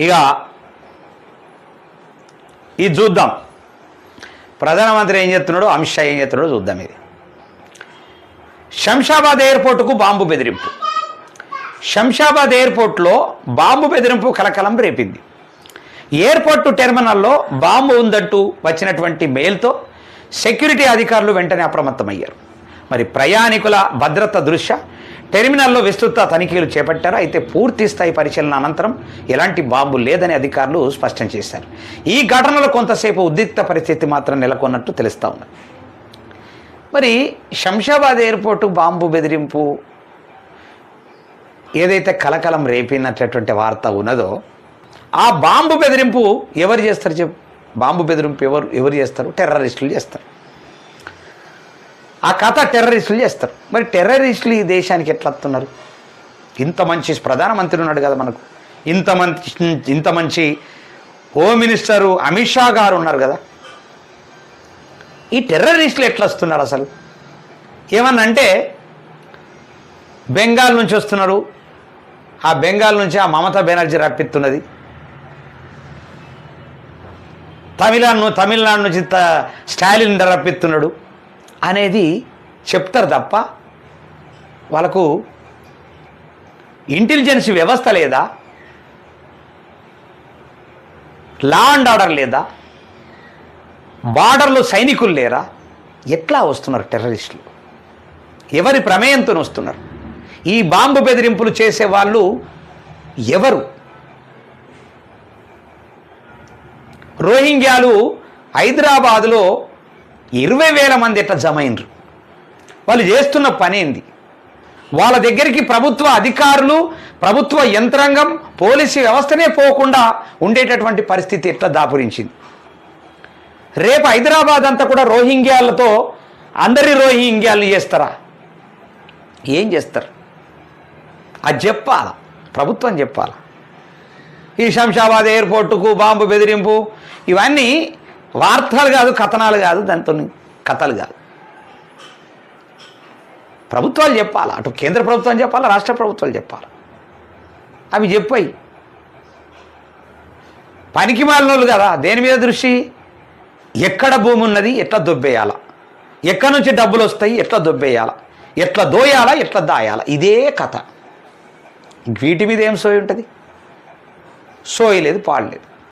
ఇక ఇది చూద్దాం, ప్రధానమంత్రి ఏం చేస్తున్నాడో, అమిత్ షా ఏం చేస్తున్నాడో చూద్దాం. ఇది శంషాబాద్ ఎయిర్పోర్టుకు బాంబు బెదిరింపు. శంషాబాద్ ఎయిర్పోర్ట్లో బాంబు బెదిరింపు కలకలం రేపింది. ఎయిర్పోర్టు టెర్మినల్లో బాంబు ఉందంటూ వచ్చినటువంటి మెయిల్తో సెక్యూరిటీ అధికారులు వెంటనే అప్రమత్తమయ్యారు. మరి ప్రయాణికుల భద్రత దృష్ట్యా టెర్మినల్లో విస్తృత తనిఖీలు చేపట్టారు. అయితే పూర్తి స్థాయి పరిశీలన అనంతరం ఎలాంటి బాంబు లేదని అధికారులు స్పష్టం చేశారు. ఈ ఘటనలో కొంతసేపు ఉద్రిక్త పరిస్థితి మాత్రం నెలకొన్నట్టు తెలుస్తూ ఉంది. మరి శంషాబాద్ ఎయిర్పోర్టు బాంబు బెదిరింపు ఏదైతే కలకలం రేపినటువంటి వార్త ఉన్నదో, ఆ బాంబు బెదిరింపు ఎవరు చేస్తారు చెప్పు? బాంబు బెదిరింపు ఎవరు చేస్తారు? టెర్రరిస్టులు చేస్తారు. ఆ కథ టెర్రరిస్టులు చేస్తారు. మరి టెర్రరిస్టులు ఈ దేశానికి ఎట్లా వస్తున్నారు? ఇంత మంచి ప్రధానమంత్రి ఉన్నాడు కదా మనకు, ఇంత మంచి హోమ్ మినిస్టరు అమిత్ షా గారు ఉన్నారు కదా, ఈ టెర్రరిస్టులు ఎట్లా వస్తున్నారు అసలు? ఏమన్నంటే బెంగాల్ నుంచి వస్తున్నారు, ఆ బెంగాల్ నుంచి ఆ మమతా బెనర్జీ రప్పిస్తున్నది, తమిళనాడు నుంచి స్టాలిన్ రప్పిస్తున్నాడు అనేది చెప్తారు తప్ప వాళ్ళకు ఇంటెలిజెన్స్ వ్యవస్థ లేదా? లా అండ్ ఆర్డర్ లేదా? బార్డర్లో సైనికులు లేరా? ఎట్లా వస్తున్నారు టెర్రరిస్టులు? ఎవరి ప్రమేయంతో వస్తున్నారు? ఈ బాంబు బెదిరింపులు చేసే వాళ్ళు ఎవరు? రోహింగ్యాలు హైదరాబాదులో 20,000 మంది ఎట్లా జమ అయినరు? వాళ్ళు చేస్తున్న పని ఏంది? వాళ్ళ దగ్గరికి ప్రభుత్వ అధికారులు, ప్రభుత్వ యంత్రాంగం, పోలీసు వ్యవస్థనే పోకుండా ఉండేటటువంటి పరిస్థితి ఎట్లా దాపురించింది? రేపు హైదరాబాద్ అంతా కూడా రోహింగ్యాలతో అందరి రోహింగ్యాలను చేస్తారా? ఏం చేస్తారు? అది చెప్పాలా, ప్రభుత్వం చెప్పాలా. ఈ శంషాబాద్ ఎయిర్పోర్టుకు బాంబు బెదిరింపు ఇవన్నీ వార్తలు కాదు, కథనాలు కాదు, దాంతో కథలు కాదు. ప్రభుత్వాలు చెప్పాలా, అటు కేంద్ర ప్రభుత్వం చెప్పాలా, రాష్ట్ర ప్రభుత్వాలు చెప్పాలా. అవి చెప్పాయి. పనికి మాలినోళ్ళు కదా, దేని మీద దృష్టి? ఎక్కడ భూమి ఉన్నది, ఎట్లా దొబ్బేయాలా, ఎక్కడి నుంచి డబ్బులు వస్తాయి, ఎట్లా దొబ్బేయాలా, ఎట్లా దోయాలా, ఎట్లా దాయాలా, ఇదే కథ. వీటి మీద ఏం సోయి ఉంటుంది? సోయి లేదు, పాడలేదు.